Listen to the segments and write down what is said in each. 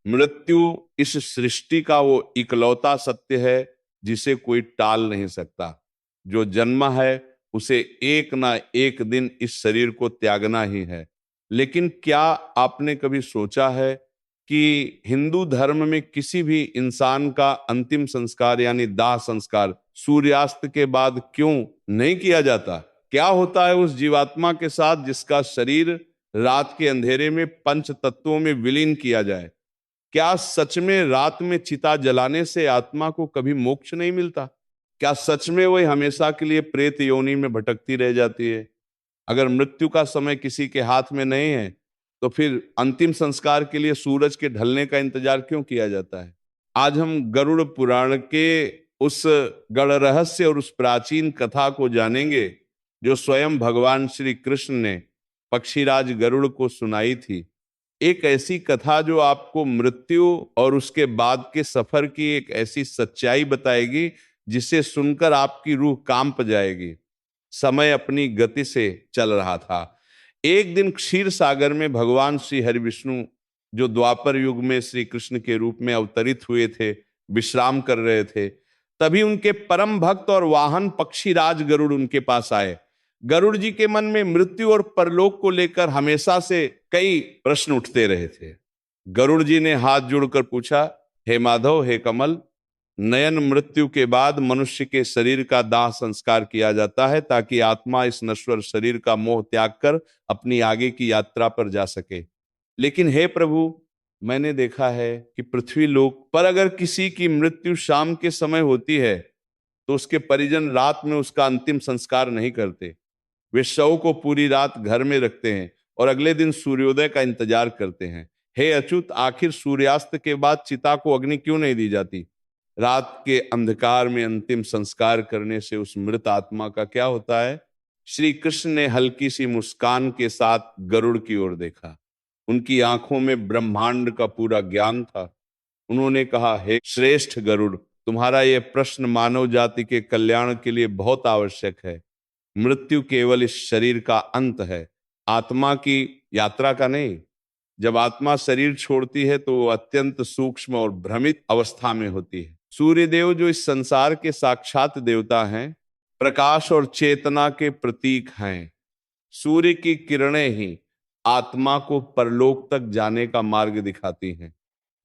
मृत्यु इस सृष्टि का वो इकलौता सत्य है जिसे कोई टाल नहीं सकता। जो जन्मा है उसे एक ना एक दिन इस शरीर को त्यागना ही है। लेकिन क्या आपने कभी सोचा है कि हिंदू धर्म में किसी भी इंसान का अंतिम संस्कार यानी दाह संस्कार सूर्यास्त के बाद क्यों नहीं किया जाता? क्या होता है उस जीवात्मा के साथ जिसका शरीर रात के अंधेरे में पंच तत्वों में विलीन किया जाए? क्या सच में रात में चिता जलाने से आत्मा को कभी मोक्ष नहीं मिलता? क्या सच में वही हमेशा के लिए प्रेत योनि में भटकती रह जाती है? अगर मृत्यु का समय किसी के हाथ में नहीं है तो फिर अंतिम संस्कार के लिए सूरज के ढलने का इंतजार क्यों किया जाता है? आज हम गरुड़ पुराण के उस गढ़ रहस्य और उस प्राचीन कथा को जानेंगे जो स्वयं भगवान श्री कृष्ण ने पक्षीराज गरुड़ को सुनाई थी। एक ऐसी कथा जो आपको मृत्यु और उसके बाद के सफर की एक ऐसी सच्चाई बताएगी जिसे सुनकर आपकी रूह कांप जाएगी। समय अपनी गति से चल रहा था। एक दिन क्षीर सागर में भगवान श्री हरि विष्णु जो द्वापर युग में श्री कृष्ण के रूप में अवतरित हुए थे, विश्राम कर रहे थे। तभी उनके परम भक्त और वाहन पक्षीराज गरुड़ उनके पास आए। गरुड़ जी के मन में मृत्यु और परलोक को लेकर हमेशा से कई प्रश्न उठते रहे थे। गरुड़ जी ने हाथ जोड़कर पूछा, हे माधव, हे कमल, नयन मृत्यु के बाद मनुष्य के शरीर का दाह संस्कार किया जाता है ताकि आत्मा इस नश्वर शरीर का मोह त्याग कर अपनी आगे की यात्रा पर जा सके। लेकिन हे प्रभु, मैंने देखा है कि पृथ्वी लोक पर अगर किसी की मृत्यु शाम के समय होती है तो उसके परिजन रात में उसका अंतिम संस्कार नहीं करते। वे शव को पूरी रात घर में रखते हैं और अगले दिन सूर्योदय का इंतजार करते हैं। हे अच्युत, आखिर सूर्यास्त के बाद चिता को अग्नि क्यों नहीं दी जाती? रात के अंधकार में अंतिम संस्कार करने से उस मृत आत्मा का क्या होता है? श्री कृष्ण ने हल्की सी मुस्कान के साथ गरुड़ की ओर देखा। उनकी आंखों में ब्रह्मांड का पूरा ज्ञान था। उन्होंने कहा, हे श्रेष्ठ गरुड़, तुम्हारा यह प्रश्न मानव जाति के कल्याण के लिए बहुत आवश्यक है। मृत्यु केवल इस शरीर का अंत है, आत्मा की यात्रा का नहीं। जब आत्मा शरीर छोड़ती है तो वो अत्यंत सूक्ष्म और भ्रमित अवस्था में होती है। सूर्यदेव जो इस संसार के साक्षात देवता हैं, प्रकाश और चेतना के प्रतीक हैं। सूर्य की किरणें ही आत्मा को परलोक तक जाने का मार्ग दिखाती हैं।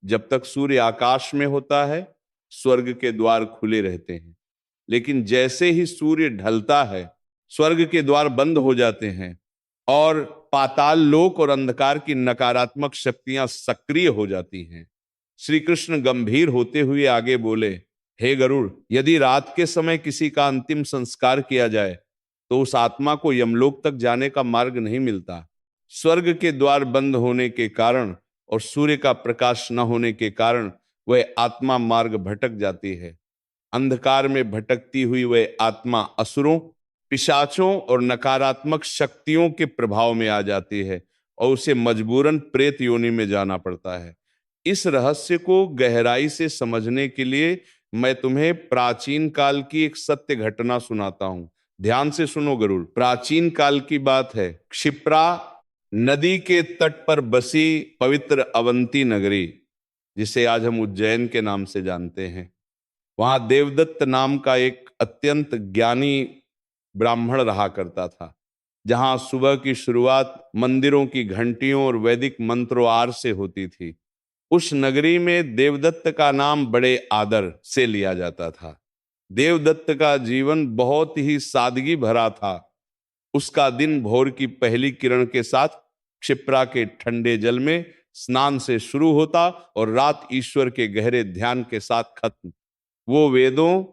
जब तक सूर्य आकाश में होता है स्वर्ग के द्वार खुले रहते हैं, लेकिन जैसे ही सूर्य ढलता है स्वर्ग के द्वार बंद हो जाते हैं और पाताल लोक और अंधकार की नकारात्मक शक्तियां सक्रिय हो जाती हैं। श्री कृष्ण गंभीर होते हुए आगे बोले, हे गरुड़, यदि रात के समय किसी का अंतिम संस्कार किया जाए तो उस आत्मा को यमलोक तक जाने का मार्ग नहीं मिलता। स्वर्ग के द्वार बंद होने के कारण और सूर्य का प्रकाश न होने के कारण वह आत्मा मार्ग भटक जाती है। अंधकार में भटकती हुई वह आत्मा असुरों, पिशाचों और नकारात्मक शक्तियों के प्रभाव में आ जाती है और उसे मजबूरन प्रेत योनि में जाना पड़ता है। इस रहस्य को गहराई से समझने के लिए मैं तुम्हें प्राचीन काल की एक सत्य घटना सुनाता हूं। ध्यान से सुनो गरुड़। प्राचीन काल की बात है। क्षिप्रा नदी के तट पर बसी पवित्र अवंती नगरी, जिसे आज हम उज्जैन के नाम से जानते हैं, वहां देवदत्त नाम का एक अत्यंत ज्ञानी ब्राह्मण रहा करता था। जहां सुबह की शुरुआत मंदिरों की घंटियों और वैदिक मंत्रोच्चार से होती थी। उस नगरी में देवदत्त का नाम बड़े आदर से लिया जाता था। देवदत्त का जीवन बहुत ही सादगी भरा था। उसका दिन भोर की पहली किरण के साथ क्षिप्रा के ठंडे जल में स्नान से शुरू होता और रात ईश्वर के गहरे ध्यान के साथ खत्म। वो वेदों,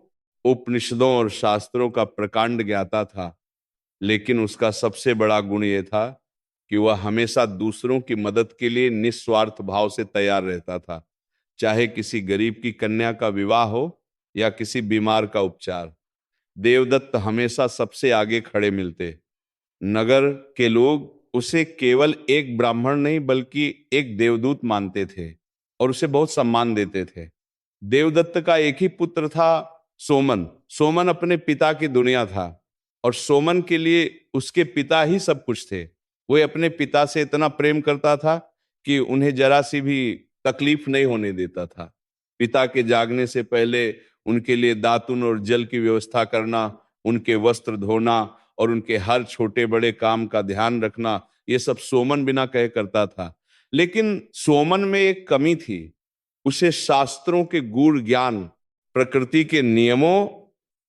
उपनिषदों और शास्त्रों का प्रकांड ज्ञाता था, लेकिन उसका सबसे बड़ा गुण यह था कि वह हमेशा दूसरों की मदद के लिए निस्वार्थ भाव से तैयार रहता था, चाहे किसी गरीब की कन्या का विवाह हो या किसी बीमार का उपचार। देवदत्त हमेशा सबसे आगे खड़े मिलते। नगर के लोग उसे केवल एक ब्राह्मण नहीं बल्कि एक देवदूत मानते थे और उसे बहुत सम्मान देते थे। देवदत्त का एक ही पुत्र था, सोमन। सोमन अपने पिता की दुनिया था और सोमन के लिए उसके पिता ही सब कुछ थे। वह अपने पिता से इतना प्रेम करता था कि उन्हें जरा सी भी तकलीफ नहीं होने देता था। पिता के जागने से पहले उनके लिए दातुन और जल की व्यवस्था करना, उनके वस्त्र धोना और उनके हर छोटे बड़े काम का ध्यान रखना, ये सब सोमन बिना कहे करता था। लेकिन सोमन में एक कमी थी, उसे शास्त्रों के गूढ़ ज्ञान, प्रकृति के नियमों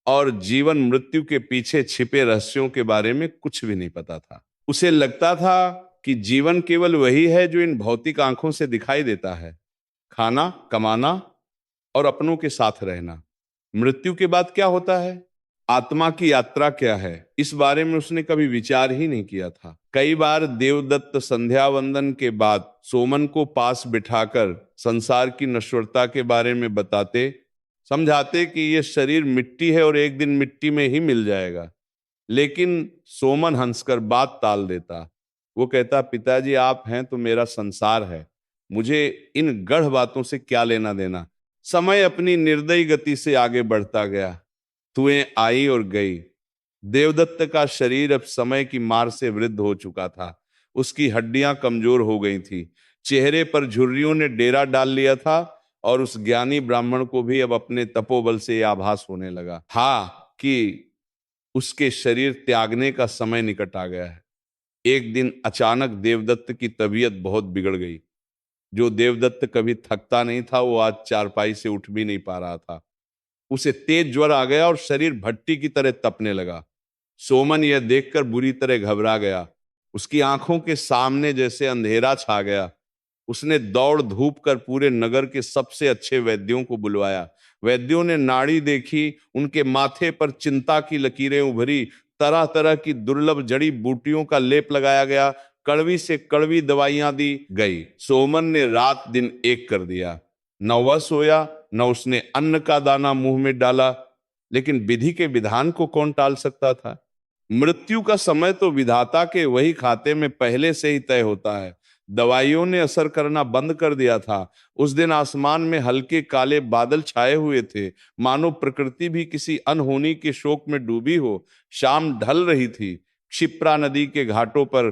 और जीवन मृत्यु के पीछे छिपे रहस्यों के बारे में कुछ भी नहीं पता था। उसे लगता था कि जीवन केवल वही है जो इन भौतिक आंखों से दिखाई देता है, खाना, कमाना और अपनों के साथ रहना। मृत्यु के बाद क्या होता है, आत्मा की यात्रा क्या है, इस बारे में उसने कभी विचार ही नहीं किया था। कई बार देवदत्त संध्या वंदन के बाद सोमन को पास बिठाकर संसार की नश्वरता के बारे में बताते, समझाते कि यह शरीर मिट्टी है और एक दिन मिट्टी में ही मिल जाएगा। लेकिन सोमन हंसकर बात टाल देता। वो कहता, पिताजी आप हैं तो मेरा संसार है, मुझे इन गढ़ बातों से क्या लेना देना। समय अपनी निर्दयी गति से आगे बढ़ता गया, तुएं आई और गई। देवदत्त का शरीर अब समय की मार से वृद्ध हो चुका था, उसकी हड्डियां कमजोर हो गई थी, चेहरे पर झुर्रियों ने डेरा डाल लिया था और उस ज्ञानी ब्राह्मण को भी अब अपने तपोबल से यह आभास होने लगा कि उसके शरीर त्यागने का समय निकट आ गया है। एक दिन अचानक देवदत्त की तबीयत बहुत बिगड़ गई। जो देवदत्त कभी थकता नहीं था, वो आज चारपाई से उठ भी नहीं पा रहा था। उसे तेज ज्वर आ गया और शरीर भट्टी की तरह तपने लगा। सोमन यह देखकर बुरी तरह घबरा गया। उसकी आंखों के सामने जैसे अंधेरा छा गया। उसने दौड़ धूप कर पूरे नगर के सबसे अच्छे वैद्यों को बुलवाया। वैद्यों ने नाड़ी देखी, उनके माथे पर चिंता की लकीरें उभरी, तरह तरह की दुर्लभ जड़ी बूटियों का लेप लगाया गया, कड़वी से कड़वी दवाइयां दी गई। सोमन ने रात दिन एक कर दिया, न वह सोया न उसने अन्न का दाना मुंह में डाला। लेकिन विधि के विधान को कौन टाल सकता था। मृत्यु का समय तो विधाता के वही खाते में पहले से ही तय होता है। दवाइयों ने असर करना बंद कर दिया था। उस दिन आसमान में हल्के काले बादल छाए हुए थे, मानो प्रकृति भी किसी अनहोनी के शोक में डूबी हो। शाम ढल रही थी। क्षिप्रा नदी के घाटों पर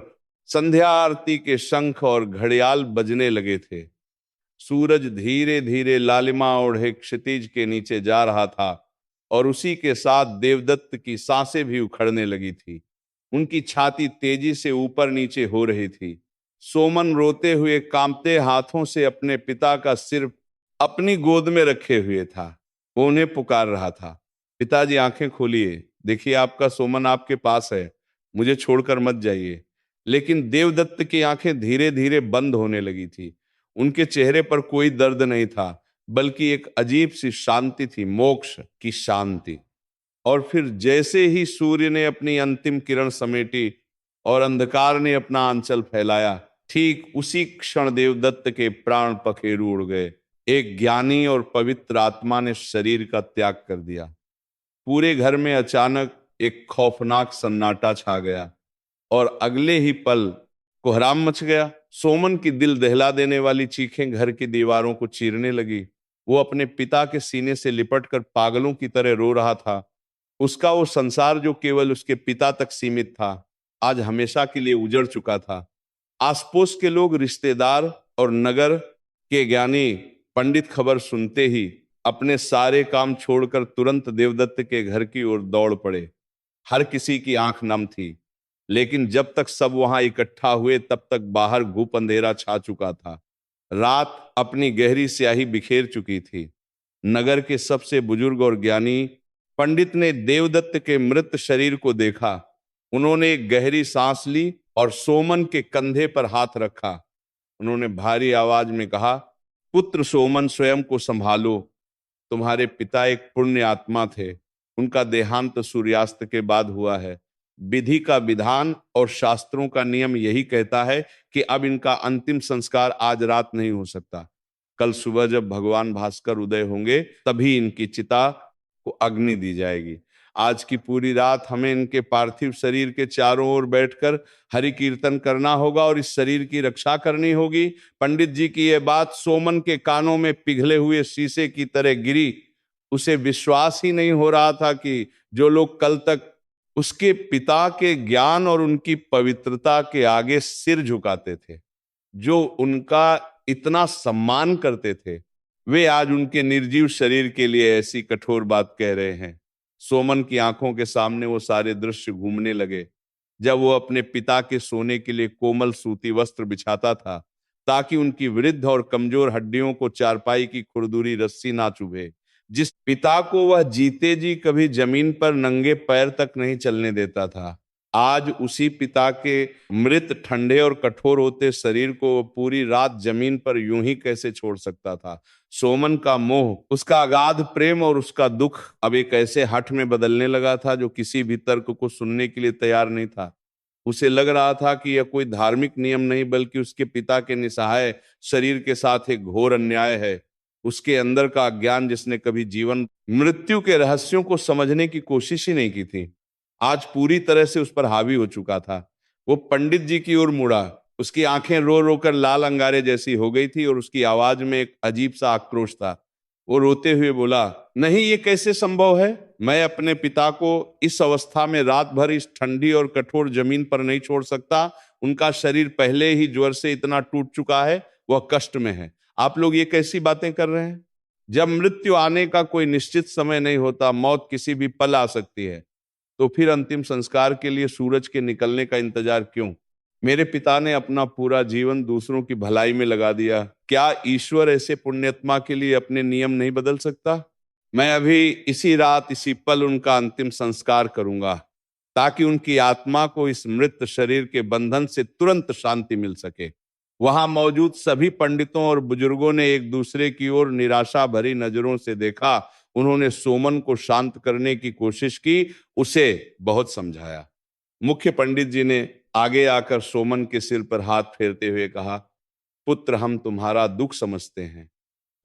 संध्या आरती के शंख और घड़ियाल बजने लगे थे। सूरज धीरे धीरे लालिमा ओढ़े क्षितिज के नीचे जा रहा था और उसी के साथ देवदत्त की सांसें भी उखड़ने लगी थी। उनकी छाती तेजी से ऊपर नीचे हो रही थी। सोमन रोते हुए कांपते हाथों से अपने पिता का सिर अपनी गोद में रखे हुए था। वो उन्हें पुकार रहा था, पिताजी आंखें खोलिए, देखिए आपका सोमन आपके पास है, मुझे छोड़कर मत जाइए। लेकिन देवदत्त की आंखें धीरे धीरे बंद होने लगी थी। उनके चेहरे पर कोई दर्द नहीं था, बल्कि एक अजीब सी शांति थी, मोक्ष की शांति। और फिर जैसे ही सूर्य ने अपनी अंतिम किरण समेटी और अंधकार ने अपना आंचल फैलाया, ठीक उसी क्षण देवदत्त के प्राण पखेरु उड़ गए। एक ज्ञानी और पवित्र आत्मा ने शरीर का त्याग कर दिया। पूरे घर में अचानक एक खौफनाक सन्नाटा छा गया और अगले ही पल कोहराम मच गया। सोमन की दिल दहला देने वाली चीखें घर की दीवारों को चीरने लगी। वो अपने पिता के सीने से लिपटकर पागलों की तरह रो रहा था। उसका वो संसार जो केवल उसके पिता तक सीमित था, आज हमेशा के लिए उजड़ चुका था। आसपास के लोग, रिश्तेदार और नगर के ज्ञानी पंडित खबर सुनते ही अपने सारे काम छोड़कर तुरंत देवदत्त के घर की ओर दौड़ पड़े। हर किसी की आंख नम थी, लेकिन जब तक सब वहां इकट्ठा हुए तब तक बाहर घुप अंधेरा छा चुका था। रात अपनी गहरी स्याही बिखेर चुकी थी। नगर के सबसे बुजुर्ग और ज्ञानी पंडित ने देवदत्त के मृत शरीर को देखा। उन्होंने एक गहरी सांस ली और सोमन के कंधे पर हाथ रखा। उन्होंने भारी आवाज में कहा, पुत्र सोमन, स्वयं को संभालो। तुम्हारे पिता एक पुण्य आत्मा थे, उनका देहांत सूर्यास्त के बाद हुआ है। विधि का विधान और शास्त्रों का नियम यही कहता है कि अब इनका अंतिम संस्कार आज रात नहीं हो सकता। कल सुबह जब भगवान भास्कर उदय होंगे तभी इनकी चिता को अग्नि दी जाएगी। आज की पूरी रात हमें इनके पार्थिव शरीर के चारों ओर बैठकर हरि कीर्तन करना होगा और इस शरीर की रक्षा करनी होगी। पंडित जी की यह बात सोमन के कानों में पिघले हुए शीशे की तरह गिरी। उसे विश्वास ही नहीं हो रहा था कि जो लोग कल तक उसके पिता के ज्ञान और उनकी पवित्रता के आगे सिर झुकाते थे, जो उनका इतना सम्मान करते थे, वे आज उनके निर्जीव शरीर के लिए ऐसी कठोर बात कह रहे हैं। सोमन की आंखों के सामने वो सारे दृश्य घूमने लगे। जब वो अपने पिता के सोने के लिए कोमल सूती वस्त्र बिछाता था ताकि उनकी वृद्ध और कमजोर हड्डियों को चारपाई की खुरदुरी रस्सी ना चुभे, जिस पिता को वह जीते जी कभी जमीन पर नंगे पैर तक नहीं चलने देता था, आज उसी पिता के मृत ठंडे और कठोर होते शरीर को वो पूरी रात जमीन पर यूं ही कैसे छोड़ सकता था। सोमन का मोह, उसका अगाध प्रेम और उसका दुख अब एक ऐसे हठ में बदलने लगा था जो किसी भी तर्क को सुनने के लिए तैयार नहीं था। उसे लग रहा था कि यह कोई धार्मिक नियम नहीं बल्कि उसके पिता के निसहाय शरीर के साथ एक घोर अन्याय है। उसके अंदर का अज्ञान, जिसने कभी जीवन मृत्यु के रहस्यों को समझने की कोशिश ही नहीं की थी, आज पूरी तरह से उस पर हावी हो चुका था। वो पंडित जी की ओर मुड़ा। उसकी आंखें रो रो कर लाल अंगारे जैसी हो गई थी और उसकी आवाज में एक अजीब सा आक्रोश था। वो रोते हुए बोला, नहीं, ये कैसे संभव है? मैं अपने पिता को इस अवस्था में रात भर इस ठंडी और कठोर जमीन पर नहीं छोड़ सकता। उनका शरीर पहले ही ज्वर से इतना टूट चुका है, वह कष्ट में है। आप लोग ये कैसी बातें कर रहे हैं? जब मृत्यु आने का कोई निश्चित समय नहीं होता, मौत किसी भी पल आ सकती है, तो फिर अंतिम संस्कार के लिए सूरज के निकलने का इंतजार क्यों? मेरे पिता ने अपना पूरा जीवन दूसरों की भलाई में लगा दिया। क्या ईश्वर ऐसे पुण्यात्मा के लिए अपने नियम नहीं बदल सकता? मैं अभी इसी रात इसी पल उनका अंतिम संस्कार करूंगा ताकि उनकी आत्मा को इस मृत शरीर के बंधन से तुरंत शांति मिल सके। वहां मौजूद सभी पंडितों और बुजुर्गों ने एक दूसरे की ओर निराशा भरी नजरों से देखा। उन्होंने सोमन को शांत करने की कोशिश की, उसे बहुत समझाया। मुख्य पंडित जी ने आगे आकर सोमन के सिर पर हाथ फेरते हुए कहा, पुत्र, हम तुम्हारा दुख समझते हैं,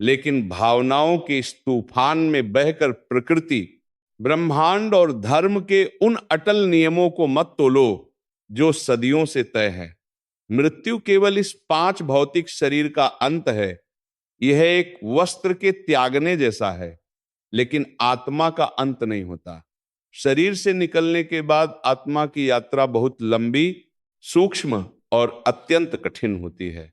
लेकिन भावनाओं के इस तूफान में बहकर प्रकृति, ब्रह्मांड और धर्म के उन अटल नियमों को मत तोलो जो सदियों से तय है। मृत्यु केवल इस 5 भौतिक शरीर का अंत है। यह एक वस्त्र के त्यागने जैसा है, लेकिन आत्मा का अंत नहीं होता। शरीर से निकलने के बाद आत्मा की यात्रा बहुत लंबी, सूक्ष्म और अत्यंत कठिन होती है।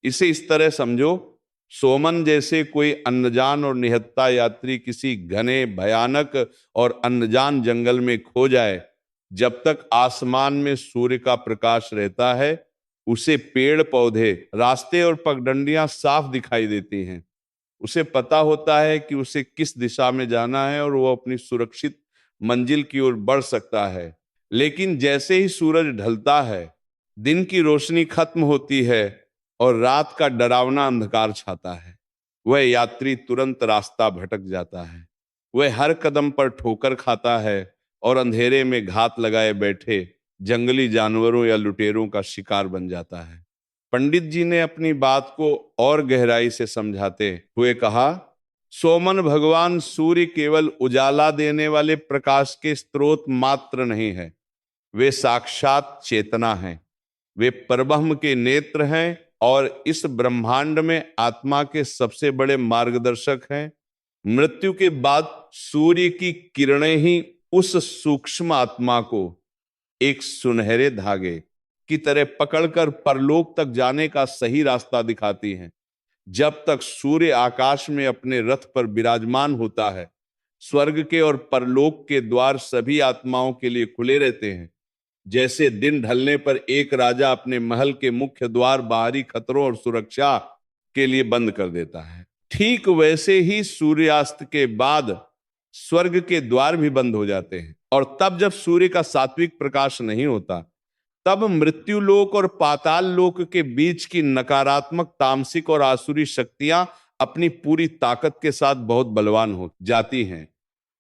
इसे इस तरह समझो, सोमन जैसे कोई अनजान और निहत्था यात्री किसी घने, भयानक और अनजान जंगल में खो जाए, जब तक आसमान में सूर्य का प्रकाश रहता है, उसे पेड़ पौधे, रास्ते और पगडंडियां साफ दिखाई देती हैं। उसे पता होता है कि उसे किस दिशा में जाना है और वो अपनी सुरक्षित मंजिल की ओर बढ़ सकता है। लेकिन जैसे ही सूरज ढलता है, दिन की रोशनी खत्म होती है और रात का डरावना अंधकार छाता है, वह यात्री तुरंत रास्ता भटक जाता है। वह हर कदम पर ठोकर खाता है और अंधेरे में घात लगाए बैठे जंगली जानवरों या लुटेरों का शिकार बन जाता है। पंडित जी ने अपनी बात को और गहराई से समझाते हुए कहा, सोमन, भगवान सूर्य केवल उजाला देने वाले प्रकाश के स्रोत मात्र नहीं है, वे साक्षात चेतना हैं। वे परब्रह्म के नेत्र हैं और इस ब्रह्मांड में आत्मा के सबसे बड़े मार्गदर्शक हैं। मृत्यु के बाद सूर्य की किरणें ही उस सूक्ष्म आत्मा को एक सुनहरे धागे की तरह पकड़कर परलोक तक जाने का सही रास्ता दिखाती हैं। जब तक सूर्य आकाश में अपने रथ पर विराजमान होता है, स्वर्ग के और परलोक के द्वार सभी आत्माओं के लिए खुले रहते हैं। जैसे दिन ढलने पर एक राजा अपने महल के मुख्य द्वार बाहरी खतरों और सुरक्षा के लिए बंद कर देता है, ठीक वैसे ही सूर्यास्त के बाद स्वर्ग के द्वार भी बंद हो जाते हैं। और तब जब सूर्य का सात्विक प्रकाश नहीं होता, तब मृत्यु लोक और पाताल लोक के बीच की नकारात्मक, तामसिक और आसुरी शक्तियां अपनी पूरी ताकत के साथ बहुत बलवान हो जाती हैं।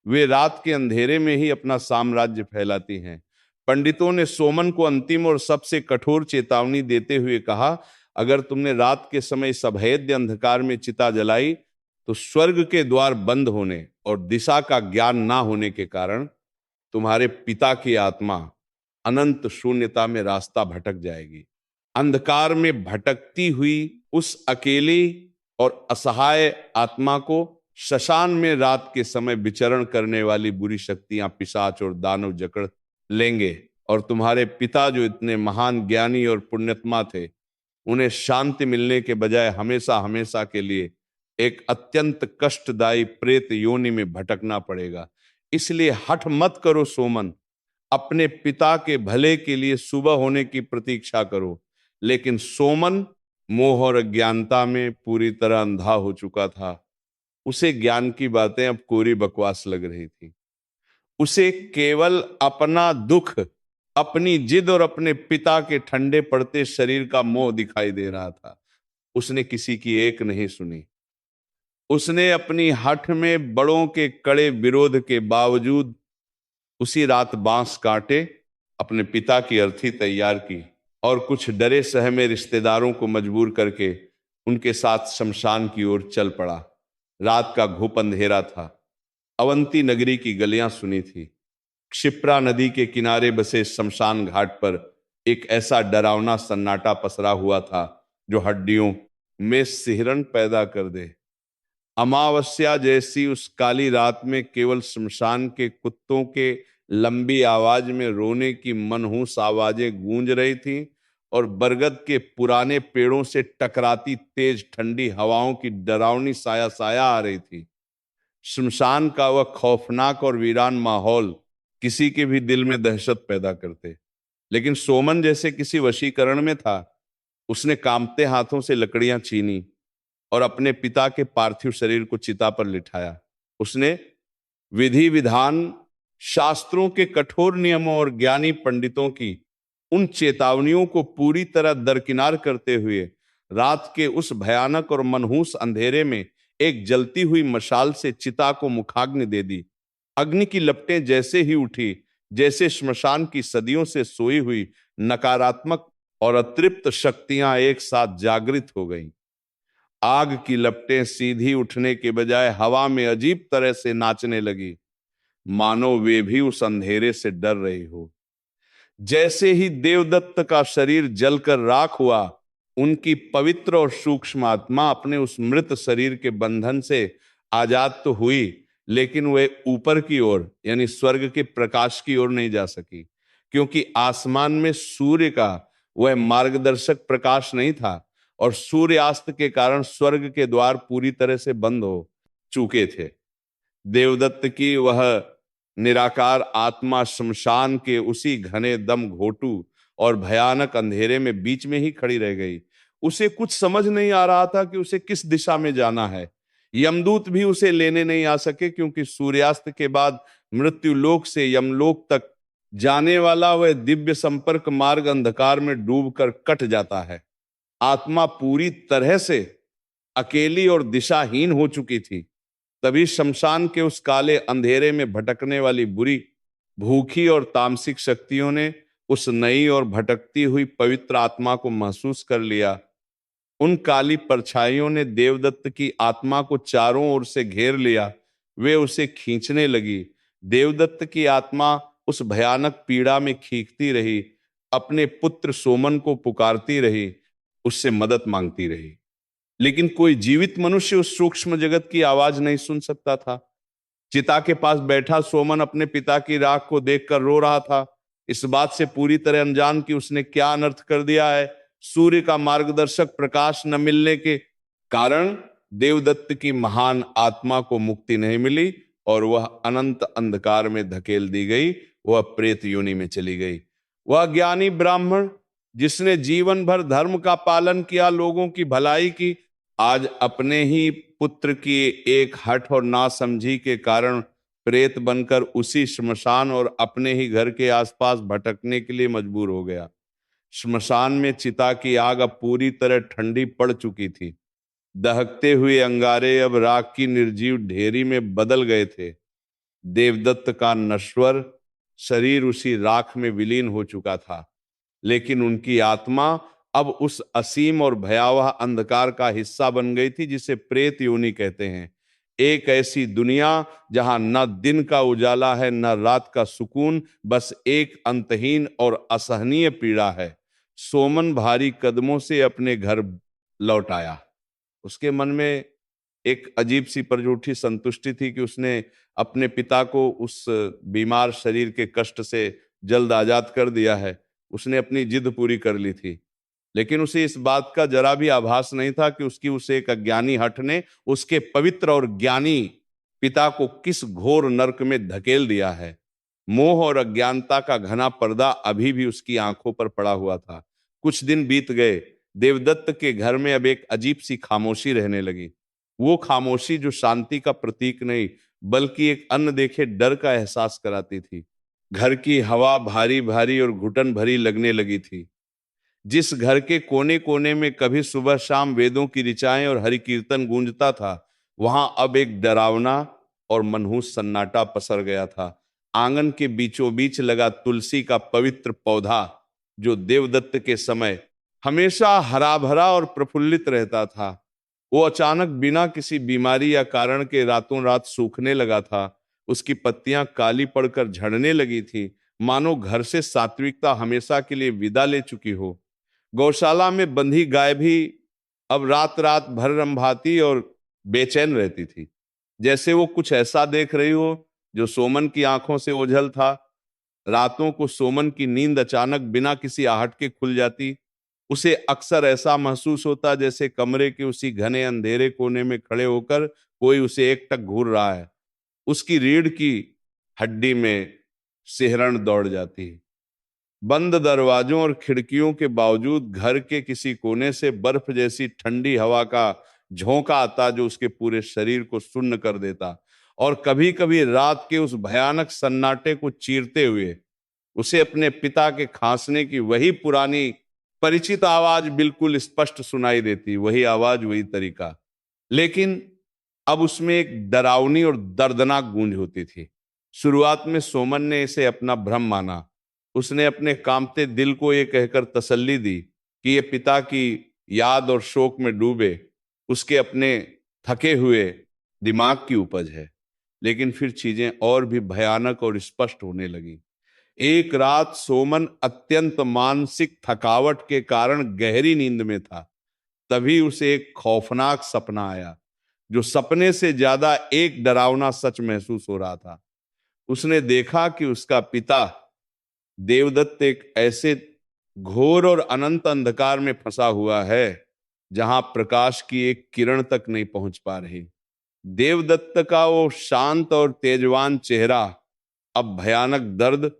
वे रात के अंधेरे में ही अपना साम्राज्य फैलाती हैं। पंडितों ने सोमन को अंतिम और सबसे कठोर चेतावनी देते हुए कहा, अगर तुमने रात के समय इस अभेद्य अंधकार में चिता जलाई, तो स्वर्ग के द्वार बंद होने और दिशा का ज्ञान ना होने के कारण तुम्हारे पिता की आत्मा अनंत शून्यता में रास्ता भटक जाएगी। अंधकार में भटकती हुई उस अकेली और असहाय आत्मा को शशान में रात के समय विचरण करने वाली बुरी शक्तियां, पिशाच और दानव जकड़ लेंगे और तुम्हारे पिता, जो इतने महान ज्ञानी और पुण्यात्मा थे, उन्हें शांति मिलने के बजाय हमेशा हमेशा के लिए एक अत्यंत कष्टदायी प्रेत योनि में भटकना पड़ेगा। इसलिए हठ मत करो सोमन, अपने पिता के भले के लिए सुबह होने की प्रतीक्षा करो। लेकिन सोमन मोह और अज्ञानता में पूरी तरह अंधा हो चुका था। उसे ज्ञान की बातें अब कोरी बकवास लग रही थी। उसे केवल अपना दुख, अपनी जिद और अपने पिता के ठंडे पड़ते शरीर का मोह दिखाई दे रहा था। उसने किसी की एक नहीं सुनी। उसने अपनी हठ में बड़ों के कड़े विरोध के बावजूद उसी रात बांस काटे अपने पिता की अर्थी तैयार की और कुछ डरे सहमे रिश्तेदारों को मजबूर करके उनके साथ शमशान की ओर चल पड़ा। रात का घुप अंधेरा था। अवंती नगरी की गलियां सुनी थी। क्षिप्रा नदी के किनारे बसे शमशान घाट पर एक ऐसा डरावना सन्नाटा पसरा हुआ था जो हड्डियों में सिहरन पैदा कर दे। अमावस्या जैसी उस काली रात में केवल शमशान के कुत्तों के लंबी आवाज में रोने की मनहूस आवाजें गूंज रही थीं और बरगद के पुराने पेड़ों से टकराती तेज ठंडी हवाओं की डरावनी साया साया आ रही थी। शमशान का वह खौफनाक और वीरान माहौल किसी के भी दिल में दहशत पैदा करते। लेकिन सोमन जैसे किसी वशीकरण में था। उसने कांपते हाथों से लकड़ियां छीनी और अपने पिता के पार्थिव शरीर को चिता पर लिटाया। उसने विधि विधान, शास्त्रों के कठोर नियमों और ज्ञानी पंडितों की उन चेतावनियों को पूरी तरह दरकिनार करते हुए रात के उस भयानक और मनहूस अंधेरे में एक जलती हुई मशाल से चिता को मुखाग्नि दे दी। अग्नि की लपटें जैसे ही उठी, जैसे श्मशान की सदियों से सोई हुई नकारात्मक और अतृप्त शक्तियां एक साथ जागृत हो गईं। आग की लपटें सीधी उठने के बजाय हवा में अजीब तरह से नाचने लगी, मानो वे भी उस अंधेरे से डर रही हो। जैसे ही देवदत्त का शरीर जलकर राख हुआ, उनकी पवित्र और सूक्ष्म आत्मा अपने उस मृत शरीर के बंधन से आजाद तो हुई, लेकिन वे ऊपर की ओर यानी स्वर्ग के प्रकाश की ओर नहीं जा सकी, क्योंकि आसमान में सूर्य का वह मार्गदर्शक प्रकाश नहीं था और सूर्यास्त के कारण स्वर्ग के द्वार पूरी तरह से बंद हो चुके थे। देवदत्त की वह निराकार आत्मा शमशान के उसी घने दम घोटू और भयानक अंधेरे में बीच में ही खड़ी रह गई। उसे कुछ समझ नहीं आ रहा था कि उसे किस दिशा में जाना है। यमदूत भी उसे लेने नहीं आ सके, क्योंकि सूर्यास्त के बाद मृत्यु लोक से यमलोक तक जाने वाला वह दिव्य संपर्क मार्ग अंधकार में डूबकर कट जाता है। आत्मा पूरी तरह से अकेली और दिशाहीन हो चुकी थी। तभी शमशान के उस काले अंधेरे में भटकने वाली बुरी, भूखी और तामसिक शक्तियों ने उस नई और भटकती हुई पवित्र आत्मा को महसूस कर लिया। उन काली परछाइयों ने देवदत्त की आत्मा को चारों ओर से घेर लिया। वे उसे खींचने लगी। देवदत्त की आत्मा उस भयानक पीड़ा में खींचती रही, अपने पुत्र सोमन को पुकारती रही, उससे मदद मांगती रही। लेकिन कोई जीवित मनुष्य उस सूक्ष्म जगत की आवाज नहीं सुन सकता था। चिता के पास बैठा सोमन अपने पिता की राख को देखकर रो रहा था, इस बात से पूरी तरह अनजान कि उसने क्या अनर्थ कर दिया है। सूर्य का मार्गदर्शक प्रकाश न मिलने के कारण देवदत्त की महान आत्मा को मुक्ति नहीं मिली और वह अनंत अंधकार में धकेल दी गई। वह प्रेत योनि में चली गई। वह ज्ञानी ब्राह्मण जिसने जीवन भर धर्म का पालन किया, लोगों की भलाई की, आज अपने ही पुत्र की एक हठ और नासमझी के कारण प्रेत बनकर उसी श्मशान और अपने ही घर के आसपास भटकने के लिए मजबूर हो गया। श्मशान में चिता की आग अब पूरी तरह ठंडी पड़ चुकी थी। दहकते हुए अंगारे अब राख की निर्जीव ढेरी में बदल गए थे। देवदत्त का नश्वर शरीर उसी राख में विलीन हो चुका था, लेकिन उनकी आत्मा अब उस असीम और भयावह अंधकार का हिस्सा बन गई थी जिसे प्रेत योनि कहते हैं। एक ऐसी दुनिया जहां न दिन का उजाला है न रात का सुकून, बस एक अंतहीन और असहनीय पीड़ा है। सोमन भारी कदमों से अपने घर लौट आया। उसके मन में एक अजीब सी पर झूठी संतुष्टि थी कि उसने अपने पिता को उस बीमार शरीर के कष्ट से जल्द आजाद कर दिया है। उसने अपनी जिद पूरी कर ली थी। लेकिन उसे इस बात का जरा भी आभास नहीं था कि उसकी उस एक अज्ञानी हठ ने उसके पवित्र और ज्ञानी पिता को किस घोर नरक में धकेल दिया है। मोह और अज्ञानता का घना पर्दा अभी भी उसकी आंखों पर पड़ा हुआ था। कुछ दिन बीत गए। देवदत्त के घर में अब एक अजीब सी खामोशी रहने लगी। वो खामोशी जो शांति का प्रतीक नहीं बल्कि एक अनदेखे डर का एहसास कराती थी। घर की हवा भारी भारी और घुटन भरी लगने लगी थी। जिस घर के कोने कोने में कभी सुबह शाम वेदों की ऋचाएं और हरि कीर्तन गूंजता था, वहां अब एक डरावना और मनहूस सन्नाटा पसर गया था। आंगन के बीचों बीच लगा तुलसी का पवित्र पौधा, जो देवदत्त के समय हमेशा हरा भरा और प्रफुल्लित रहता था, वो अचानक बिना किसी बीमारी या कारण के रातों रात सूखने लगा था। उसकी पत्तियां काली पड़कर झड़ने लगी थी, मानो घर से सात्विकता हमेशा के लिए विदा ले चुकी हो। गौशाला में बंधी गाय भी अब रात रात भर रंभाती और बेचैन रहती थी, जैसे वो कुछ ऐसा देख रही हो जो सोमन की आंखों से ओझल था। रातों को सोमन की नींद अचानक बिना किसी आहट के खुल जाती। उसे अक्सर ऐसा महसूस होता जैसे कमरे के उसी घने अंधेरे कोने में खड़े होकर कोई उसे एकटक घूर रहा है। उसकी रीढ़ की हड्डी में सिहरन दौड़ जाती। बंद दरवाजों और खिड़कियों के बावजूद घर के किसी कोने से बर्फ जैसी ठंडी हवा का झोंका आता, जो उसके पूरे शरीर को सुन्न कर देता। और कभी कभी रात के उस भयानक सन्नाटे को चीरते हुए उसे अपने पिता के खांसने की वही पुरानी परिचित आवाज बिल्कुल स्पष्ट सुनाई देती, वही आवाज, वही तरीका। लेकिन अब उसमें एक डरावनी और दर्दनाक गूंज होती थी। शुरुआत में सोमन ने इसे अपना भ्रम माना। उसने अपने कांपते दिल को यह कहकर तसल्ली दी कि ये पिता की याद और शोक में डूबे उसके अपने थके हुए दिमाग की उपज है। लेकिन फिर चीजें और भी भयानक और स्पष्ट होने लगी। एक रात सोमन अत्यंत मानसिक थकावट के कारण गहरी नींद में था। तभी उसे एक खौफनाक सपना आया, जो सपने से ज्यादा एक डरावना सच महसूस हो रहा था। उसने देखा कि उसका पिता देवदत्त एक ऐसे घोर और अनंत अंधकार में फंसा हुआ है जहां प्रकाश की एक किरण तक नहीं पहुंच पा रही। देवदत्त का वो शांत और तेजवान चेहरा अब भयानक दर्द,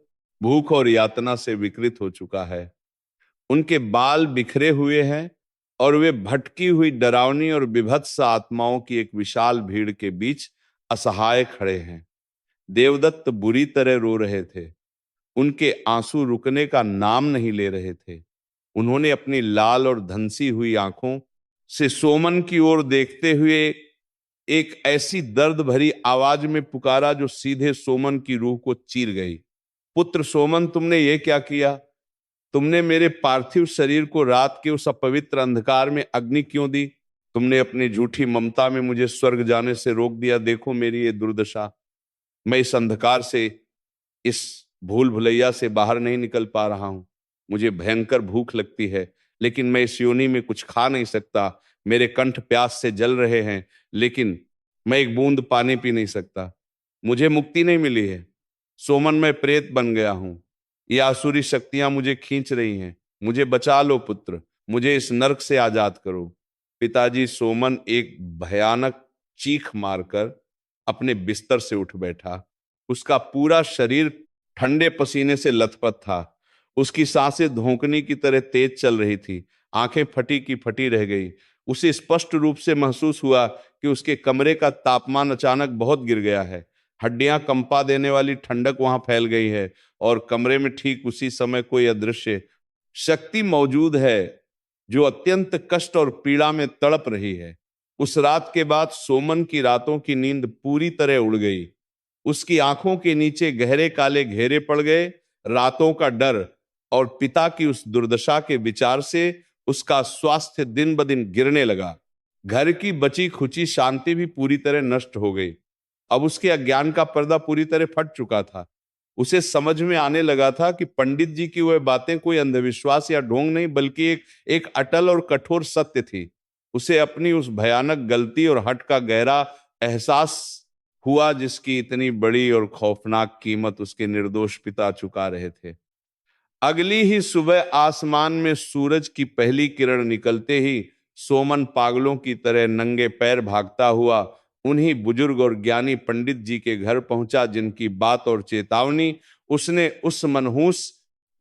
भूख और यातना से विकृत हो चुका है। उनके बाल बिखरे हुए हैं और वे भटकी हुई डरावनी और विभत्स आत्माओं की एक विशाल भीड़ के बीच असहाय खड़े हैं। देवदत्त बुरी तरह रो रहे थे। उनके आंसू रुकने का नाम नहीं ले रहे थे। उन्होंने अपनी लाल और धंसी हुई आंखों से सोमन की ओर देखते हुए एक ऐसी दर्द भरी आवाज में पुकारा जो सीधे सोमन की रूह को चीर गई। पुत्र सोमन, तुमने ये क्या किया? तुमने मेरे पार्थिव शरीर को रात के उस अपवित्र अंधकार में अग्नि क्यों दी? तुमने अपनी झूठी ममता में मुझे स्वर्ग जाने से रोक दिया। देखो मेरी ये दुर्दशा। मैं इस अंधकार से, इस भूल भुलैया से बाहर नहीं निकल पा रहा हूं। मुझे भयंकर भूख लगती है, लेकिन मैं इस योनि में कुछ खा नहीं सकता। मेरे कंठ प्यास से जल रहे हैं, लेकिन मैं एक बूंद पानी पी नहीं सकता। मुझे मुक्ति नहीं मिली है। सोमन, मैं प्रेत बन गया हूं। ये आसुरी शक्तियां मुझे खींच रही हैं। मुझे बचा लो पुत्र, मुझे इस नरक से आजाद करो। पिताजी सोमन एक भयानक चीख मारकर अपने बिस्तर से उठ बैठा। उसका पूरा शरीर ठंडे पसीने से लथपथ था। उसकी सांसें धोंकनी की तरह तेज चल रही थी। आंखें फटी की फटी रह गई। उसे स्पष्ट रूप से महसूस हुआ कि उसके कमरे का तापमान अचानक बहुत गिर गया है। हड्डियां कंपा देने वाली ठंडक वहां फैल गई है और कमरे में ठीक उसी समय कोई अदृश्य शक्ति मौजूद है जो अत्यंत कष्ट और पीड़ा में तड़प रही है। उस रात के बाद सोमन की रातों की नींद पूरी तरह उड़ गई। उसकी आंखों के नीचे गहरे काले घेरे पड़ गए। रातों का डर और पिता की उस दुर्दशा के विचार से उसका स्वास्थ्य दिन ब दिन गिरने लगा। घर की बची खुची शांति भी पूरी तरह नष्ट हो गई। अब उसके अज्ञान का पर्दा पूरी तरह फट चुका था। उसे समझ में आने लगा था कि पंडित जी की वह बातें कोई अंधविश्वास या ढोंग नहीं बल्कि एक अटल और कठोर सत्य थी। उसे अपनी उस भयानक गलती और हट का गहरा एहसास हुआ, जिसकी इतनी बड़ी और खौफनाक कीमत उसके निर्दोष पिता चुका रहे थे। अगली ही सुबह आसमान में सूरज की पहली किरण निकलते ही सोमन पागलों की तरह नंगे पैर भागता हुआ उन्हीं बुजुर्ग और ज्ञानी पंडित जी के घर पहुंचा, जिनकी बात और चेतावनी उसने उस मनहूस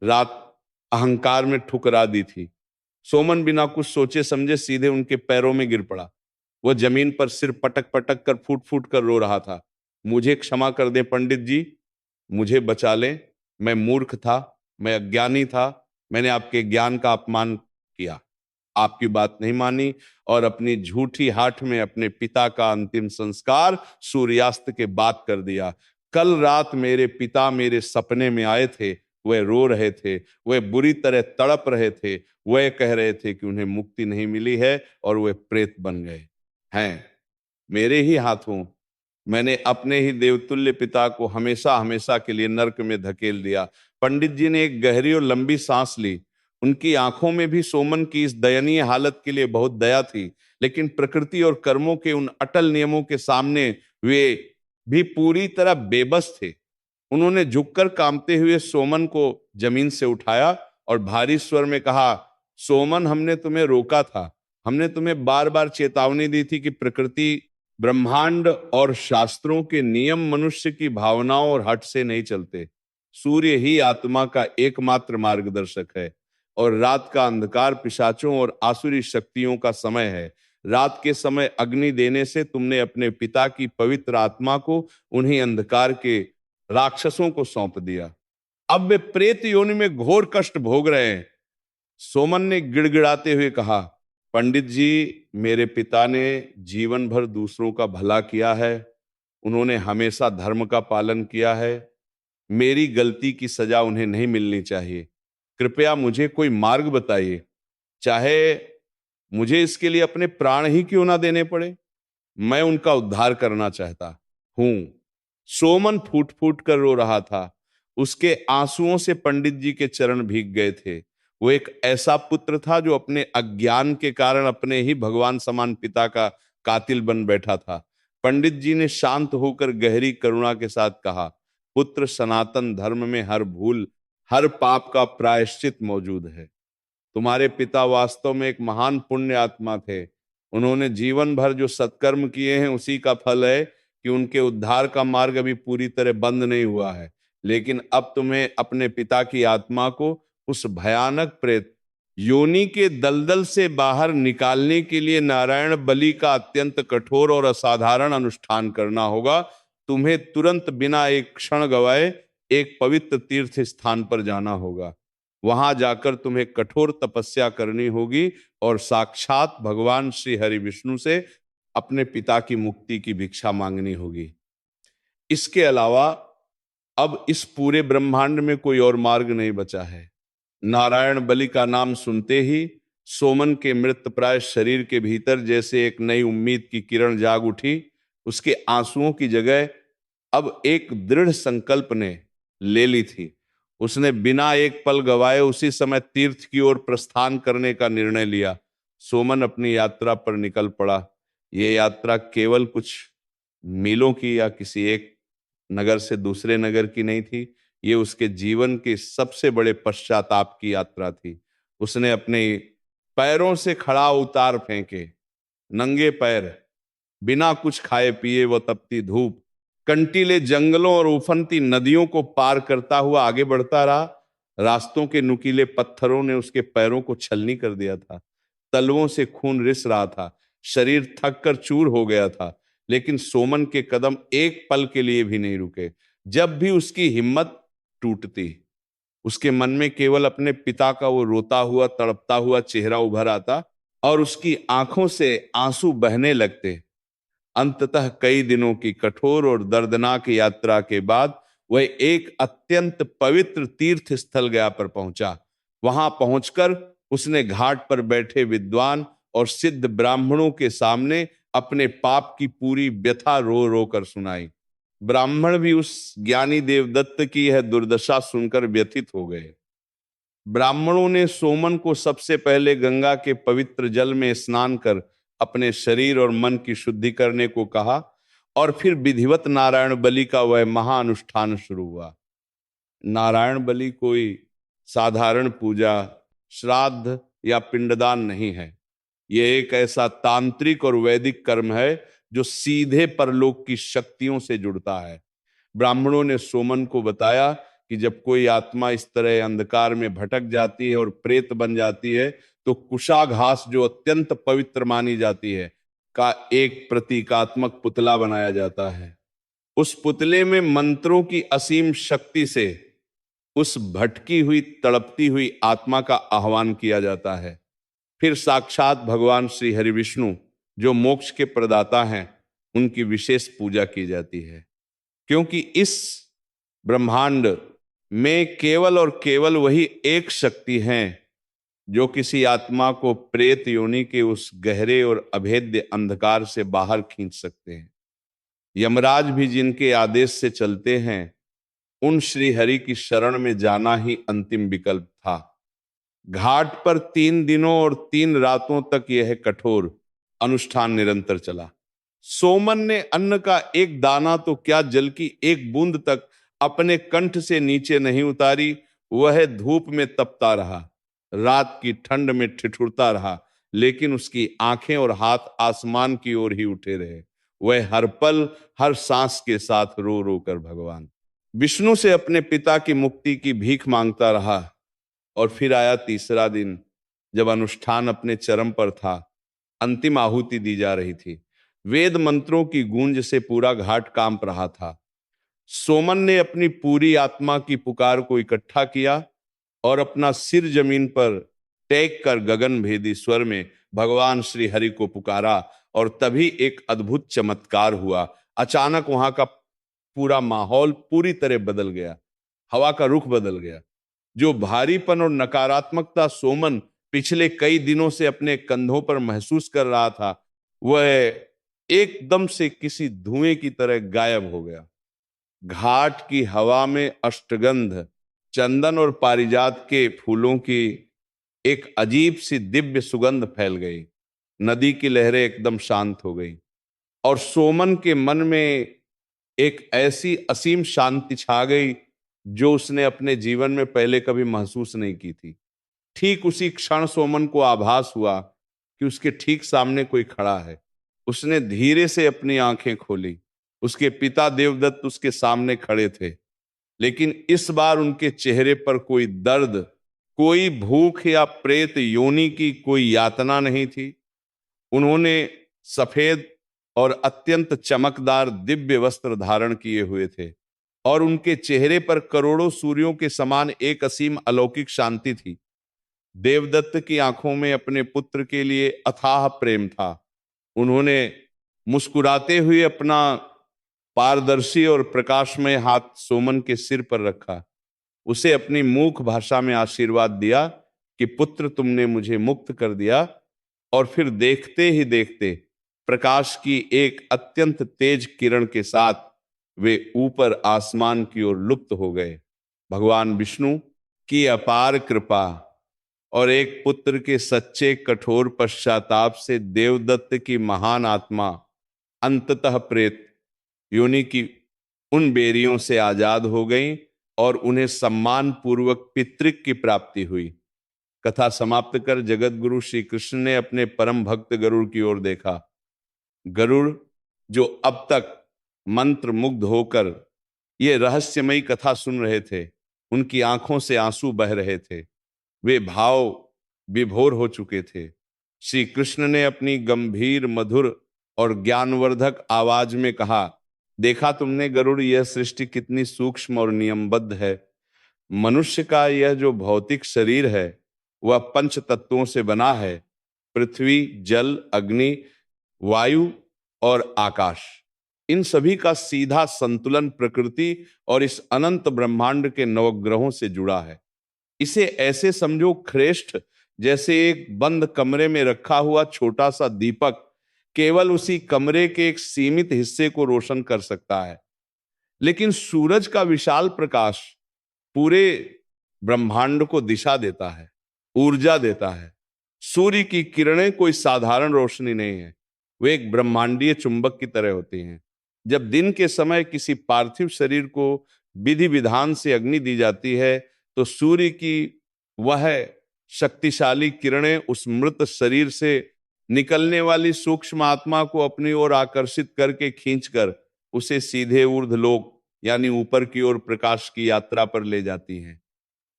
रात अहंकार में ठुकरा दी थी। सोमन बिना कुछ सोचे समझे सीधे उनके पैरों में गिर पड़ा। वह जमीन पर सिर पटक पटक कर फूट फूट कर रो रहा था। मुझे क्षमा कर दें पंडित जी, मुझे बचा लें। मैं मूर्ख था, मैं अज्ञानी था, मैंने आपके ज्ञान का अपमान किया, आपकी बात नहीं मानी और अपनी झूठी हाथ में अपने पिता का अंतिम संस्कार सूर्यास्त के बाद कर दिया। कल रात मेरे पिता मेरे सपने में आए थे, वह रो रहे थे, वह बुरी तरह तड़प रहे थे, वह कह रहे थे कि उन्हें मुक्ति नहीं मिली है और वह प्रेत बन गए हैं। मेरे ही हाथों मैंने अपने ही देवतुल्य पिता को हमेशा हमेशा के लिए नरक में धकेल दिया। पंडित जी ने एक गहरी और लंबी सांस ली। उनकी आंखों में भी सोमन की इस दयनीय हालत के लिए बहुत दया थी, लेकिन प्रकृति और कर्मों के उन अटल नियमों के सामने वे भी पूरी तरह बेबस थे। उन्होंने झुककर कांपते हुए सोमन को जमीन से उठाया और भारी स्वर में कहा, सोमन, हमने तुम्हें रोका था, हमने तुम्हें बार बार चेतावनी दी थी कि प्रकृति, ब्रह्मांड और शास्त्रों के नियम मनुष्य की भावनाओं और हठ से नहीं चलते। सूर्य ही आत्मा का एकमात्र मार्गदर्शक है और रात का अंधकार पिशाचों और आसुरी शक्तियों का समय है। रात के समय अग्नि देने से तुमने अपने पिता की पवित्र आत्मा को उन्हीं अंधकार के राक्षसों को सौंप दिया। अब वे प्रेत योनि में घोर कष्ट भोग रहे हैं। सोमन ने गिड़गिड़ाते हुए कहा, पंडित जी, मेरे पिता ने जीवन भर दूसरों का भला किया है, उन्होंने हमेशा धर्म का पालन किया है। मेरी गलती की सजा उन्हें नहीं मिलनी चाहिए। कृपया मुझे कोई मार्ग बताइए, चाहे मुझे इसके लिए अपने प्राण ही क्यों ना देने पड़े। मैं उनका उद्धार करना चाहता हूं। सोमन फूट फूट कर रो रहा था। उसके आंसुओं से पंडित जी के चरण भीग गए थे। वो एक ऐसा पुत्र था जो अपने अज्ञान के कारण अपने ही भगवान समान पिता का कातिल बन बैठा था। पंडित जी ने शांत होकर गहरी करुणा के साथ कहा, पुत्र, सनातन धर्म में हर भूल, हर पाप का प्रायश्चित मौजूद है। तुम्हारे पिता वास्तव में एक महान पुण्य आत्मा थे। उन्होंने जीवन भर जो सत्कर्म किए हैं उसी का फल है कि उनके उद्धार का मार्ग अभी पूरी तरह बंद नहीं हुआ है। लेकिन अब तुम्हें अपने पिता की आत्मा को उस भयानक प्रेत योनि के दलदल से बाहर निकालने के लिए नारायण बलि का अत्यंत कठोर और असाधारण अनुष्ठान करना होगा। तुम्हें तुरंत बिना एक क्षण गवाए एक पवित्र तीर्थ स्थान पर जाना होगा। वहां जाकर तुम्हें कठोर तपस्या करनी होगी और साक्षात भगवान श्री हरि विष्णु से अपने पिता की मुक्ति की भिक्षा मांगनी होगी। इसके अलावा अब इस पूरे ब्रह्मांड में कोई और मार्ग नहीं बचा है। नारायण बलि का नाम सुनते ही सोमन के मृतप्राय शरीर के भीतर जैसे एक नई उम्मीद की किरण जाग उठी। उसके आंसुओं की जगह अब एक दृढ़ संकल्प ने ले ली थी। उसने बिना एक पल गवाए उसी समय तीर्थ की ओर प्रस्थान करने का निर्णय लिया। सोमन अपनी यात्रा पर निकल पड़ा। यह यात्रा केवल कुछ मीलों की या किसी एक नगर से दूसरे नगर की नहीं थी। ये उसके जीवन के सबसे बड़े पश्चाताप की यात्रा थी। उसने अपने पैरों से खड़ा उतार फेंके, नंगे पैर, बिना कुछ खाए पिए वो तपती धूप, कंटीले जंगलों और उफनती नदियों को पार करता हुआ आगे बढ़ता रहा। रास्तों के नुकीले पत्थरों ने उसके पैरों को छलनी कर दिया था। तलवों से खून रिस रहा था। शरीर थक कर चूर हो गया था, लेकिन सोमन के कदम एक पल के लिए भी नहीं रुके। जब भी उसकी हिम्मत टूटती, उसके मन में केवल अपने पिता का वो रोता हुआ तड़पता हुआ चेहरा उभर आता और उसकी आंखों से आंसू बहने लगते। अंततः कई दिनों की कठोर और दर्दनाक यात्रा के बाद वह एक अत्यंत पवित्र तीर्थ स्थल गया पर पहुंचा। वहां पहुंचकर उसने घाट पर बैठे विद्वान और सिद्ध ब्राह्मणों के सामने अपने पाप की पूरी व्यथा रो रो कर सुनाई। ब्राह्मण भी उस ज्ञानी देवदत्त की यह दुर्दशा सुनकर व्यथित हो गए। ब्राह्मणों ने सोमन को सबसे पहले गंगा के पवित्र जल में स्नान कर अपने शरीर और मन की शुद्धि करने को कहा और फिर विधिवत नारायण बलि का वह महाअनुष्ठान शुरू हुआ। नारायण बलि कोई साधारण पूजा, श्राद्ध या पिंडदान नहीं है। यह एक ऐसा तांत्रिक और वैदिक कर्म है जो सीधे परलोक की शक्तियों से जुड़ता है। ब्राह्मणों ने सोमन को बताया कि जब कोई आत्मा इस तरह अंधकार में भटक जाती है और प्रेत बन जाती है, तो कुशा घास, जो अत्यंत पवित्र मानी जाती है, का एक प्रतीकात्मक पुतला बनाया जाता है। उस पुतले में मंत्रों की असीम शक्ति से उस भटकी हुई, तड़पती हुई आत्मा का आह्वान किया जाता है। फिर साक्षात भगवान श्री हरि विष्णु, जो मोक्ष के प्रदाता हैं, उनकी विशेष पूजा की जाती है। क्योंकि इस ब्रह्मांड में केवल और केवल वही एक शक्ति है जो किसी आत्मा को प्रेत योनि के उस गहरे और अभेद्य अंधकार से बाहर खींच सकते हैं। यमराज भी जिनके आदेश से चलते हैं, उन श्री हरि की शरण में जाना ही अंतिम विकल्प था। घाट पर 3 दिनों और 3 रातों तक यह कठोर अनुष्ठान निरंतर चला। सोमन ने अन्न का एक दाना तो क्या, जल की एक बूंद तक अपने कंठ से नीचे नहीं उतारी। वह धूप में तपता रहा, रात की ठंड में ठिठुरता रहा, लेकिन उसकी आंखें और हाथ आसमान की ओर ही उठे रहे। वह हर पल, हर सांस के साथ रो रो कर भगवान विष्णु से अपने पिता की मुक्ति की भीख मांगता रहा। और फिर आया तीसरा दिन, जब अनुष्ठान अपने चरम पर था। अंतिम आहुति दी जा रही थी। वेद मंत्रों की गूंज से पूरा घाट कांप रहा था। सोमन ने अपनी पूरी आत्मा की पुकार को इकट्ठा किया और अपना सिर जमीन पर टेक कर गगन भेदी स्वर में भगवान श्री हरि को पुकारा। और तभी एक अद्भुत चमत्कार हुआ। अचानक वहां का पूरा माहौल पूरी तरह बदल गया। हवा का रुख बदल गया। जो भारीपन और नकारात्मकता सोमन पिछले कई दिनों से अपने कंधों पर महसूस कर रहा था, वह एकदम से किसी धुएं की तरह गायब हो गया। घाट की हवा में अष्टगंध, चंदन और पारिजात के फूलों की एक अजीब सी दिव्य सुगंध फैल गई। नदी की लहरें एकदम शांत हो गई और सोमन के मन में एक ऐसी असीम शांति छा गई जो उसने अपने जीवन में पहले कभी महसूस नहीं की थी। ठीक उसी क्षण सोमन को आभास हुआ कि उसके ठीक सामने कोई खड़ा है। उसने धीरे से अपनी आंखें खोली। उसके पिता देवदत्त उसके सामने खड़े थे, लेकिन इस बार उनके चेहरे पर कोई दर्द, कोई भूख या प्रेत योनि की कोई यातना नहीं थी। उन्होंने सफेद और अत्यंत चमकदार दिव्य वस्त्र धारण किए हुए थे और उनके चेहरे पर करोड़ों सूर्यों के समान एक असीम अलौकिक शांति थी। देवदत्त की आंखों में अपने पुत्र के लिए अथाह प्रेम था। उन्होंने मुस्कुराते हुए अपना पारदर्शी और प्रकाशमय हाथ सोमन के सिर पर रखा, उसे अपनी मूक भाषा में आशीर्वाद दिया कि पुत्र, तुमने मुझे मुक्त कर दिया। और फिर देखते ही देखते प्रकाश की एक अत्यंत तेज किरण के साथ वे ऊपर आसमान की ओर लुप्त हो गए। भगवान विष्णु की अपार कृपा और एक पुत्र के सच्चे कठोर पश्चाताप से देवदत्त की महान आत्मा अंततः प्रेत योनि की उन बेरियों से आजाद हो गई और उन्हें सम्मान पूर्वक पितृक की प्राप्ति हुई। कथा समाप्त कर जगत गुरु श्री कृष्ण ने अपने परम भक्त गरुड़ की ओर देखा। गरुड़, जो अब तक मंत्र मुग्ध होकर ये रहस्यमयी कथा सुन रहे थे, उनकी आंखों से आंसू बह रहे थे। वे भाव विभोर हो चुके थे। श्री कृष्ण ने अपनी गंभीर, मधुर और ज्ञानवर्धक आवाज में कहा, देखा तुमने गरुड़, यह सृष्टि कितनी सूक्ष्म और नियमबद्ध है। मनुष्य का यह जो भौतिक शरीर है वह 5 तत्वों से बना है: पृथ्वी, जल, अग्नि, वायु और आकाश। इन सभी का सीधा संतुलन प्रकृति और इस अनंत ब्रह्मांड के नवग्रहों से जुड़ा है। इसे ऐसे समझो श्रेष्ठ, जैसे एक बंद कमरे में रखा हुआ छोटा सा दीपक केवल उसी कमरे के एक सीमित हिस्से को रोशन कर सकता है, लेकिन सूरज का विशाल प्रकाश पूरे ब्रह्मांड को दिशा देता है, ऊर्जा देता है। सूर्य की किरणें कोई साधारण रोशनी नहीं है, वे एक ब्रह्मांडीय चुंबक की तरह होती हैं। जब दिन के समय किसी पार्थिव शरीर को विधि विधान से अग्नि दी जाती है, तो सूर्य की वह शक्तिशाली किरणें उस मृत शरीर से निकलने वाली सूक्ष्म आत्मा को अपनी ओर आकर्षित करके खींचकर उसे सीधे ऊर्ध्वलोक यानी ऊपर की ओर प्रकाश की यात्रा पर ले जाती हैं।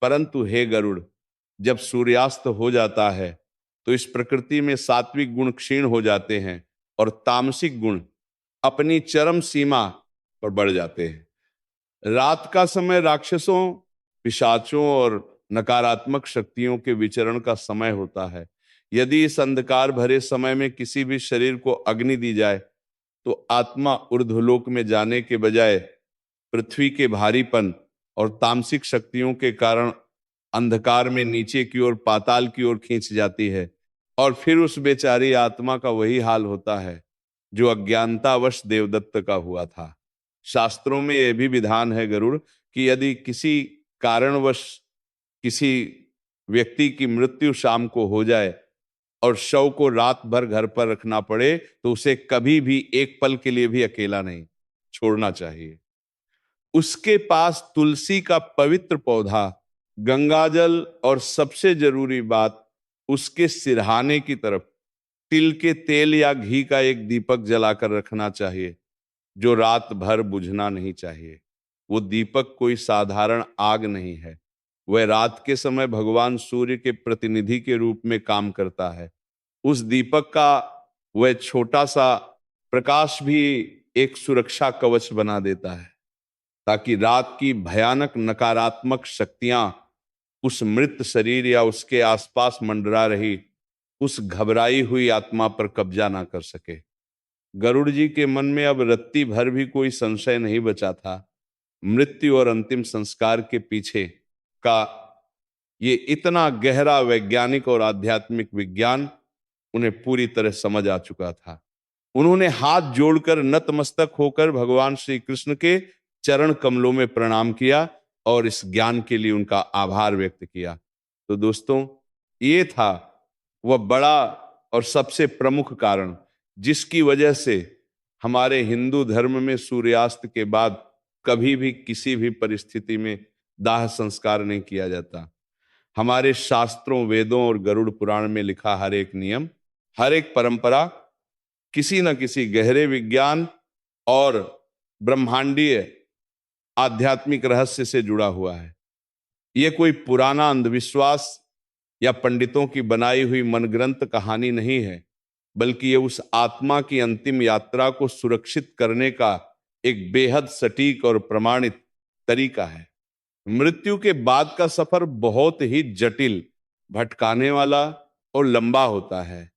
परंतु हे गरुड़, जब सूर्यास्त हो जाता है तो इस प्रकृति में सात्विक गुण क्षीण हो जाते हैं और तामसिक गुण अपनी चरम सीमा पर बढ़ जाते हैं। रात का समय राक्षसों, पिशाचों और नकारात्मक शक्तियों के विचरण का समय होता है। यदि इस अंधकार भरे समय में किसी भी शरीर को अग्नि दी जाए तो आत्मा ऊर्ध्वलोक में जाने के बजाय पृथ्वी के भारीपन और तामसिक शक्तियों के कारण अंधकार में नीचे की ओर पाताल की ओर खींच जाती है। और फिर उस बेचारी आत्मा का वही हाल होता है जो अज्ञानतावश देवदत्त का हुआ था। शास्त्रों में यह भी विधान है गरुड़ कि यदि किसी कारणवश किसी व्यक्ति की मृत्यु शाम को हो जाए और शव को रात भर घर पर रखना पड़े तो उसे कभी भी एक पल के लिए भी अकेला नहीं छोड़ना चाहिए। उसके पास तुलसी का पवित्र पौधा, गंगाजल और सबसे जरूरी बात उसके सिरहाने की तरफ तिल के तेल या घी का एक दीपक जलाकर रखना चाहिए जो रात भर बुझना नहीं चाहिए। वो दीपक कोई साधारण आग नहीं है, वह रात के समय भगवान सूर्य के प्रतिनिधि के रूप में काम करता है। उस दीपक का वह छोटा सा प्रकाश भी एक सुरक्षा कवच बना देता है ताकि रात की भयानक नकारात्मक शक्तियां उस मृत शरीर या उसके आसपास मंडरा रही उस घबराई हुई आत्मा पर कब्जा ना कर सके। गरुड़ जी के मन में अब रत्ती भर भी कोई संशय नहीं बचा था। मृत्यु और अंतिम संस्कार के पीछे का ये इतना गहरा वैज्ञानिक और आध्यात्मिक विज्ञान उन्हें पूरी तरह समझ आ चुका था। उन्होंने हाथ जोड़कर नतमस्तक होकर भगवान श्री कृष्ण के चरण कमलों में प्रणाम किया और इस ज्ञान के लिए उनका आभार व्यक्त किया। तो दोस्तों, ये था वह बड़ा और सबसे प्रमुख कारण जिसकी वजह से हमारे हिंदू धर्म में सूर्यास्त के बाद कभी भी किसी भी परिस्थिति में दाह संस्कार नहीं किया जाता। हमारे शास्त्रों, वेदों और गरुड़ पुराण में लिखा हर एक नियम, हर एक परंपरा किसी न किसी गहरे विज्ञान और ब्रह्मांडीय आध्यात्मिक रहस्य से जुड़ा हुआ है। यह कोई पुराना अंधविश्वास या पंडितों की बनाई हुई मनग्रंथ कहानी नहीं है, बल्कि यह उस आत्मा की अंतिम यात्रा को सुरक्षित करने का एक बेहद सटीक और प्रमाणित तरीका है। मृत्यु के बाद का सफर बहुत ही जटिल, भटकाने वाला और लंबा होता है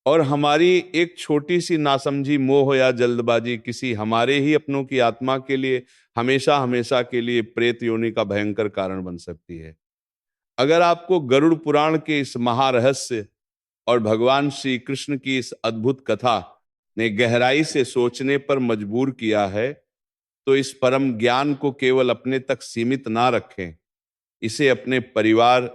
और हमारी एक छोटी सी नासमझी, मोह या जल्दबाजी किसी हमारे ही अपनों की आत्मा के लिए हमेशा हमेशा के लिए प्रेत योनि का भयंकर कारण बन सकती है। अगर आपको गरुड़ पुराण के इस महारहस्य और भगवान श्री कृष्ण की इस अद्भुत कथा ने गहराई से सोचने पर मजबूर किया है तो इस परम ज्ञान को केवल अपने तक सीमित ना रखें, इसे अपने परिवार,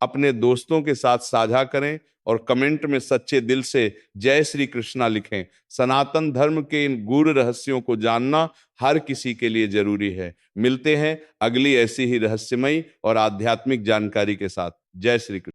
अपने दोस्तों के साथ साझा करें और कमेंट में सच्चे दिल से जय श्री कृष्णा लिखें। सनातन धर्म के इन गूढ़ रहस्यों को जानना हर किसी के लिए जरूरी है। मिलते हैं अगली ऐसी ही रहस्यमयी और आध्यात्मिक जानकारी के साथ। जय श्री कृष्ण।